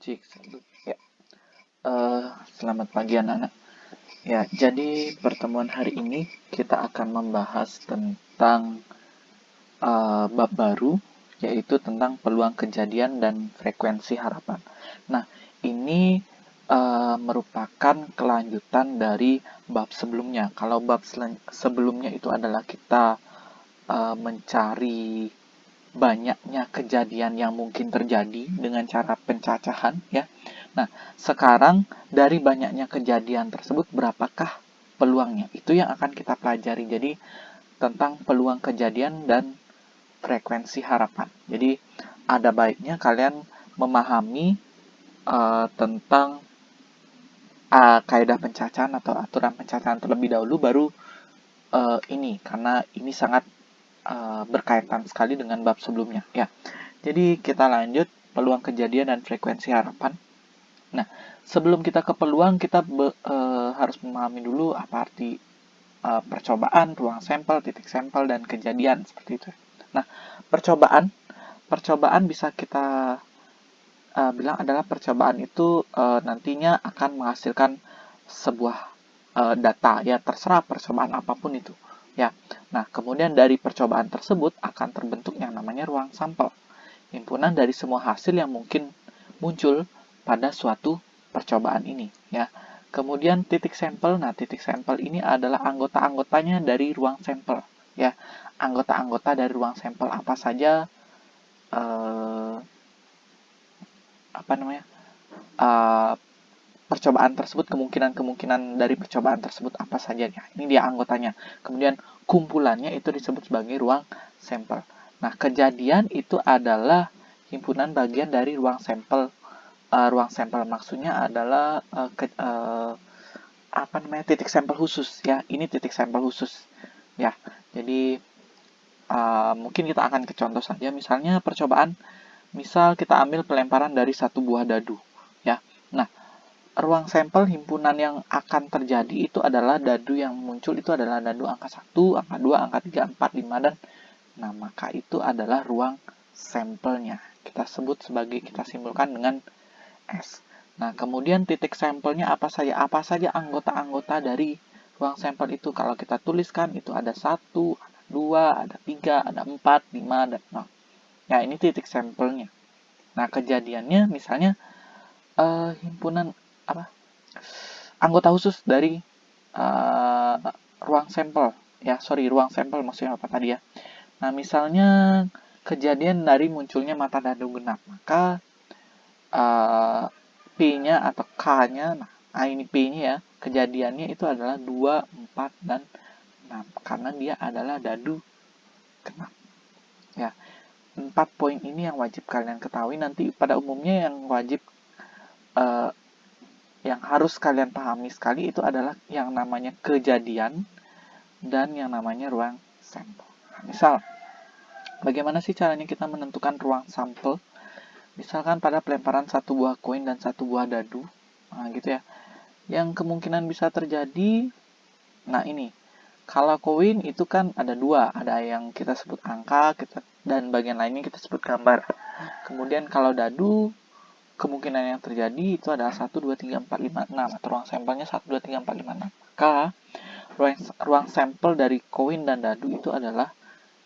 Cik, ya. Selamat pagi anak-anak. Ya, jadi pertemuan hari ini kita akan membahas tentang bab baru, yaitu tentang peluang kejadian dan frekuensi harapan. Nah, ini merupakan kelanjutan dari bab sebelumnya. Kalau bab sebelumnya itu adalah kita mencari banyaknya kejadian yang mungkin terjadi dengan cara pencacahan, ya. Nah, sekarang dari banyaknya kejadian tersebut berapakah peluangnya? Itu yang akan kita pelajari. Jadi tentang peluang kejadian dan frekuensi harapan. Jadi ada baiknya kalian memahami tentang kaidah pencacahan atau aturan pencacahan terlebih dahulu, baru ini, karena ini sangat berkaitan sekali dengan bab sebelumnya, ya. Jadi kita lanjut peluang kejadian dan frekuensi harapan. Nah, sebelum kita ke peluang, kita harus memahami dulu apa arti percobaan, ruang sampel, titik sampel, dan kejadian, seperti itu. Nah, percobaan bisa kita bilang adalah percobaan itu nantinya akan menghasilkan sebuah data, ya, terserah percobaan apapun itu, ya. Nah, kemudian dari percobaan tersebut akan terbentuk yang namanya ruang sampel, himpunan dari semua hasil yang mungkin muncul pada suatu percobaan ini, ya. Kemudian titik sampel. Nah, titik sampel ini adalah anggota-anggotanya dari ruang sampel, ya. Anggota-anggota dari ruang sampel apa saja, apa namanya, uh, percobaan tersebut, kemungkinan dari percobaan tersebut apa saja, ya. Ini dia anggotanya. Kemudian kumpulannya itu disebut sebagai ruang sampel. Nah, kejadian itu adalah himpunan bagian dari ruang sampel. Ruang sampel maksudnya adalah apa namanya, titik sampel khusus, ya. Ini titik sampel khusus, ya. Jadi mungkin kita akan ke contoh saja. Misalnya percobaan, misal kita ambil pelemparan dari satu buah dadu, ya. Nah, ruang sampel himpunan yang akan terjadi itu adalah dadu yang muncul itu adalah dadu angka 1, angka 2, angka 3, 4, 5, dan nah, maka itu adalah ruang sampelnya. Kita sebut sebagai, kita simbolkan dengan S. Nah, kemudian titik sampelnya apa saja? Apa saja anggota-anggota dari ruang sampel itu? Kalau kita tuliskan, itu ada 1, ada 2, ada 3, ada 4, 5, dan 0. Ya, ini titik sampelnya. Nah, kejadiannya misalnya himpunan apa? Anggota khusus dari ruang sampel. Ya, sorry, ruang sampel maksudnya apa tadi, ya. Nah, misalnya kejadian dari munculnya mata dadu genap, maka P-nya atau K-nya, nah ini P-nya, ya, kejadiannya itu adalah 2, 4, dan 6, karena dia adalah dadu genap, ya. 4 poin ini yang wajib kalian ketahui. Nanti pada umumnya yang wajib yang harus kalian pahami sekali itu adalah yang namanya kejadian dan yang namanya ruang sampel. Misal, bagaimana sih caranya kita menentukan ruang sampel? Misalkan pada pelemparan satu buah koin dan satu buah dadu, nah gitu, ya. Yang kemungkinan bisa terjadi, nah ini, kalau koin itu kan ada dua, ada yang kita sebut angka, dan bagian lainnya kita sebut gambar. Kemudian kalau dadu, kemungkinan yang terjadi itu adalah 1, 2, 3, 4, 5, 6, atau ruang sampelnya 1, 2, 3, 4, 5, 6. Maka ruang sampel dari koin dan dadu itu adalah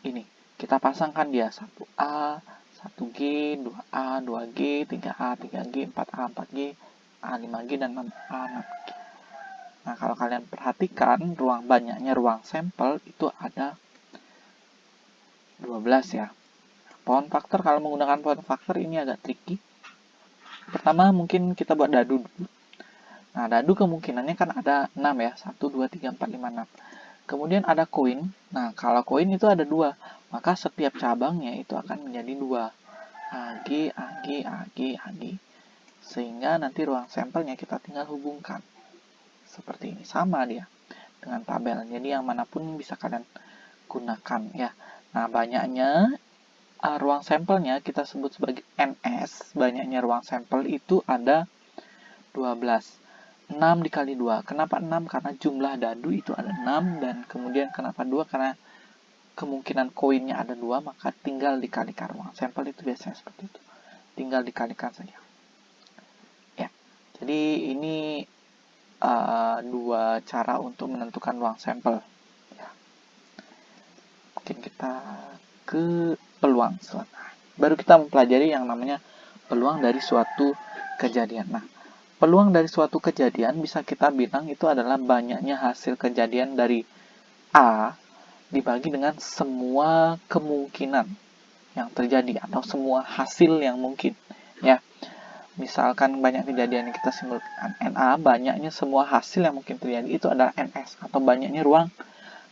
ini. Kita pasangkan dia 1A, 1G, 2A, 2G, 3A, 3G, 4A, 4G, A5G, dan 6A, 6G. Nah, kalau kalian perhatikan, banyaknya ruang sampel itu ada 12, ya. Pohon faktor, kalau menggunakan pohon faktor ini agak tricky. Pertama, mungkin kita buat dadu dulu. Nah, dadu kemungkinannya kan ada 6, ya. 1, 2, 3, 4, 5, 6. Kemudian ada koin. Nah, kalau koin itu ada 2, maka setiap cabangnya itu akan menjadi 2. AG, AG, AG, AG. Sehingga nanti ruang sampelnya kita tinggal hubungkan. Seperti ini. Sama dia dengan tabel. Jadi yang manapun bisa kalian gunakan, ya. Nah, banyaknya ruang sampelnya kita sebut sebagai NS. Banyaknya ruang sampel itu ada 12. 6 dikali 2. Kenapa 6? Karena jumlah dadu itu ada 6. Dan kemudian kenapa 2? Karena kemungkinan koinnya ada 2, maka tinggal dikalikan. Ruang sampel itu biasanya seperti itu. Tinggal dikalikan saja. Jadi ini dua cara untuk menentukan ruang sampel. Ya. Mungkin kita ke peluang selanjutnya. Baru kita mempelajari yang namanya peluang dari suatu kejadian. Nah, peluang dari suatu kejadian bisa kita bilang itu adalah banyaknya hasil kejadian dari A dibagi dengan semua kemungkinan yang terjadi atau semua hasil yang mungkin. Ya, misalkan banyak kejadian yang kita simpulkan NA, banyaknya semua hasil yang mungkin terjadi itu adalah NS atau banyaknya ruang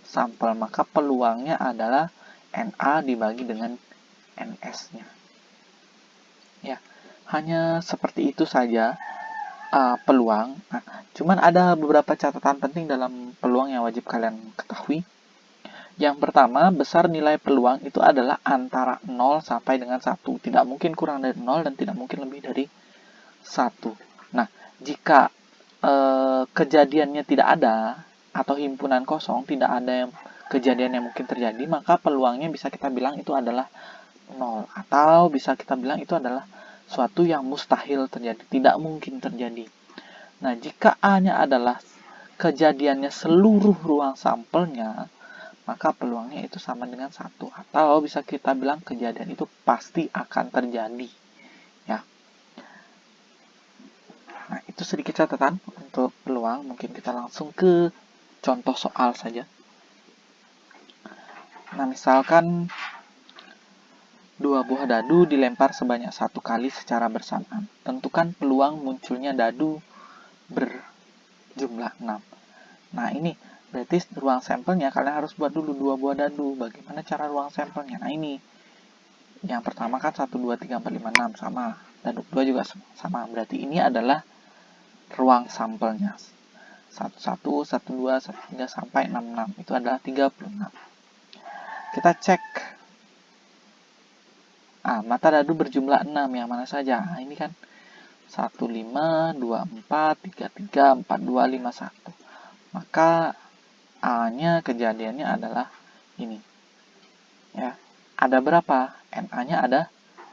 sampel, maka peluangnya adalah NA dibagi dengan NS-nya. Ya, hanya seperti itu saja peluang. Nah, cuman ada beberapa catatan penting dalam peluang yang wajib kalian ketahui. Yang pertama, besar nilai peluang itu adalah antara 0 sampai dengan 1. Tidak mungkin kurang dari 0 dan tidak mungkin lebih dari 1. Nah, jika kejadiannya tidak ada atau himpunan kosong, tidak ada yang kejadian yang mungkin terjadi, maka peluangnya bisa kita bilang itu adalah 0. Atau bisa kita bilang itu adalah suatu yang mustahil terjadi, tidak mungkin terjadi. Nah, jika A-nya adalah kejadiannya seluruh ruang sampelnya, maka peluangnya itu sama dengan 1. Atau bisa kita bilang kejadian itu pasti akan terjadi. Ya. Nah, itu sedikit catatan untuk peluang. Mungkin kita langsung ke contoh soal saja. Nah, misalkan dua buah dadu dilempar sebanyak 1 kali secara bersamaan. Tentukan peluang munculnya dadu berjumlah 6. Nah, ini berarti ruang sampelnya kalian harus buat dulu 2 buah dadu. Bagaimana cara ruang sampelnya? Nah, ini. Yang pertama kan 1, 2, 3, 4, 5, 6 sama. Dadu 2 juga sama. Berarti ini adalah ruang sampelnya. 1, 1, 1, 2, 1, 3 sampai 6, 6. Itu adalah 36. Kita cek. Mata dadu berjumlah 6 yang mana saja? Nah, ini kan 1, 5, 2, 4, 3, 3, 4, 2, 5, 1. Maka A-nya kejadiannya adalah ini. Ya. Ada berapa? NA-nya ada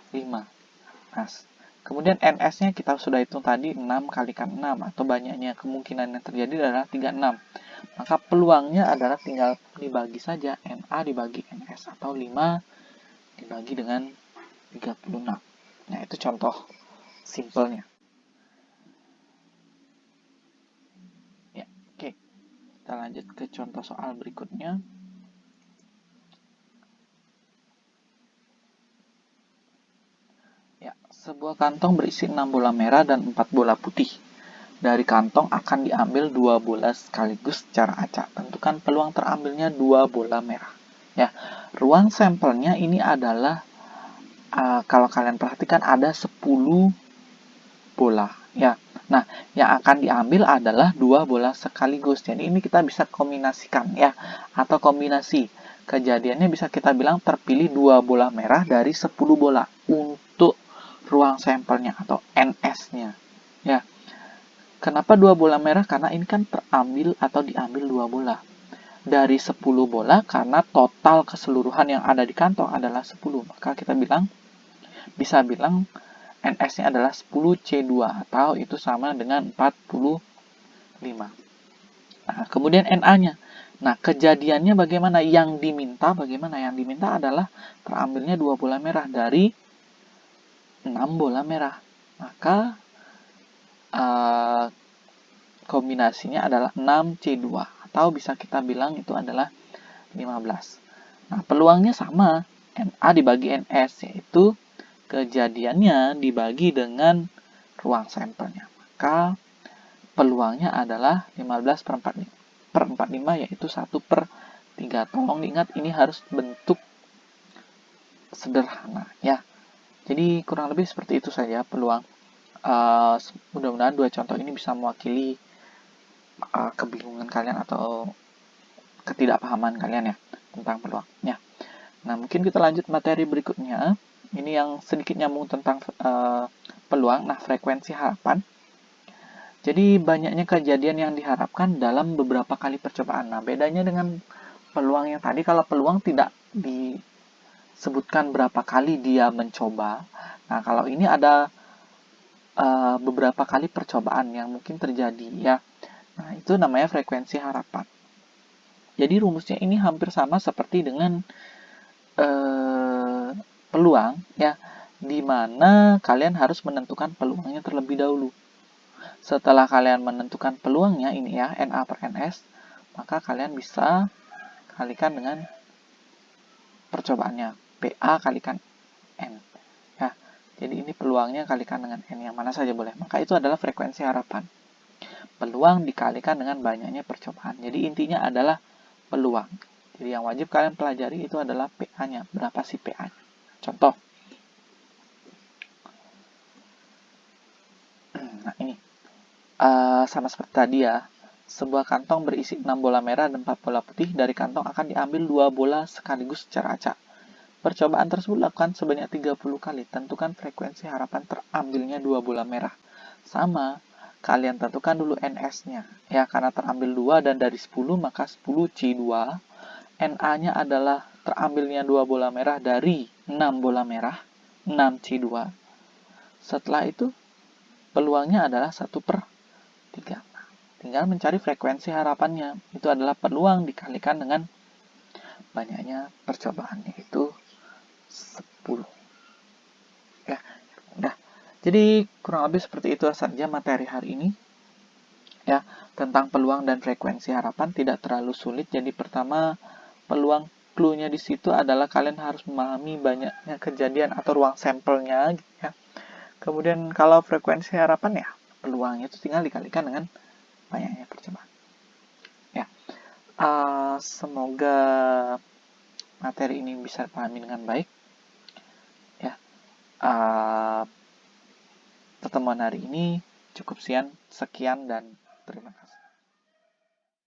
5. Nah, kemudian NS-nya kita sudah hitung tadi 6 kalikan 6 atau banyaknya kemungkinan yang terjadi adalah 36. Maka peluangnya adalah tinggal dibagi saja NA dibagi NS atau 5 dibagi dengan 36. Nah, itu contoh simpelnya. Ya, oke. Kita lanjut ke contoh soal berikutnya. Ya, sebuah kantong berisi 6 bola merah dan 4 bola putih. Dari kantong akan diambil 2 bola sekaligus secara acak. Tentukan peluang terambilnya 2 bola merah. Ya, ruang sampelnya ini adalah kalau kalian perhatikan ada 10 bola. Ya, nah yang akan diambil adalah 2 bola sekaligus. Jadi ini kita bisa kombinasikan ya, atau kombinasi. Kejadiannya bisa kita bilang terpilih 2 bola merah dari 10 bola untuk ruang sampelnya atau NS-nya. Ya. Kenapa 2 bola merah? Karena ini kan terambil atau diambil 2 bola. Dari 10 bola karena total keseluruhan yang ada di kantong adalah 10. Maka kita bisa bilang NS-nya adalah 10C2 atau itu sama dengan 45. Nah, kemudian NA-nya. Nah, kejadiannya bagaimana? Yang diminta bagaimana? Yang diminta adalah terambilnya 2 bola merah dari 6 bola merah. Maka kombinasinya adalah 6C2 atau bisa kita bilang itu adalah 15. Nah, peluangnya sama, NA dibagi NS, yaitu kejadiannya dibagi dengan ruang sampelnya. Maka peluangnya adalah 15 per 45, yaitu 1/3. Tolong diingat, ini harus bentuk sederhana ya. Jadi kurang lebih seperti itu saja peluang. Mudah-mudahan 2 contoh ini bisa mewakili kebingungan kalian atau ketidakpahaman kalian ya tentang peluangnya. Nah, mungkin kita lanjut materi berikutnya. Ini yang sedikit nyambung tentang peluang. Nah, frekuensi harapan. Jadi banyaknya kejadian yang diharapkan dalam beberapa kali percobaan. Nah, bedanya dengan peluang yang tadi, kalau peluang tidak disebutkan berapa kali dia mencoba. Nah, kalau ini ada beberapa kali percobaan yang mungkin terjadi ya. Nah, itu namanya frekuensi harapan. Jadi rumusnya ini hampir sama seperti dengan peluang ya, di mana kalian harus menentukan peluangnya terlebih dahulu. Setelah kalian menentukan peluangnya ini ya, NA per NS, maka kalian bisa kalikan dengan percobaannya, PA kalikan N. Ya, jadi ini peluangnya kalikan dengan N, yang mana saja boleh. Maka itu adalah frekuensi harapan. Peluang dikalikan dengan banyaknya percobaan. Jadi intinya adalah peluang. Jadi yang wajib kalian pelajari itu adalah PA-nya. Berapa sih PA-nya? Contoh. Nah ini. Sama seperti tadi ya. Sebuah kantong berisi 6 bola merah dan 4 bola putih. Dari kantong akan diambil 2 bola sekaligus secara acak. Percobaan tersebut dilakukan sebanyak 30 kali. Tentukan frekuensi harapan terambilnya 2 bola merah. Sama, kalian tentukan dulu NS-nya. Ya, karena terambil 2 dan dari 10 maka 10 C2. NA-nya adalah terambilnya 2 bola merah dari 6 bola merah, 6 C2. Setelah itu, peluangnya adalah 1/3. Tinggal mencari frekuensi harapannya. Itu adalah peluang dikalikan dengan banyaknya percobaan, yaitu 10. Ya, udah. Jadi kurang lebih seperti itu saja materi hari ini. Ya, tentang peluang dan frekuensi harapan tidak terlalu sulit. Jadi pertama, peluang clue-nya di situ adalah kalian harus memahami banyaknya kejadian atau ruang sampelnya gitu ya. Kemudian kalau frekuensi harapan ya, peluangnya itu tinggal dikalikan dengan banyaknya percobaan. Ya, semoga materi ini bisa dipahami dengan baik. Ya, pertemuan hari ini cukup sekian dan terima kasih.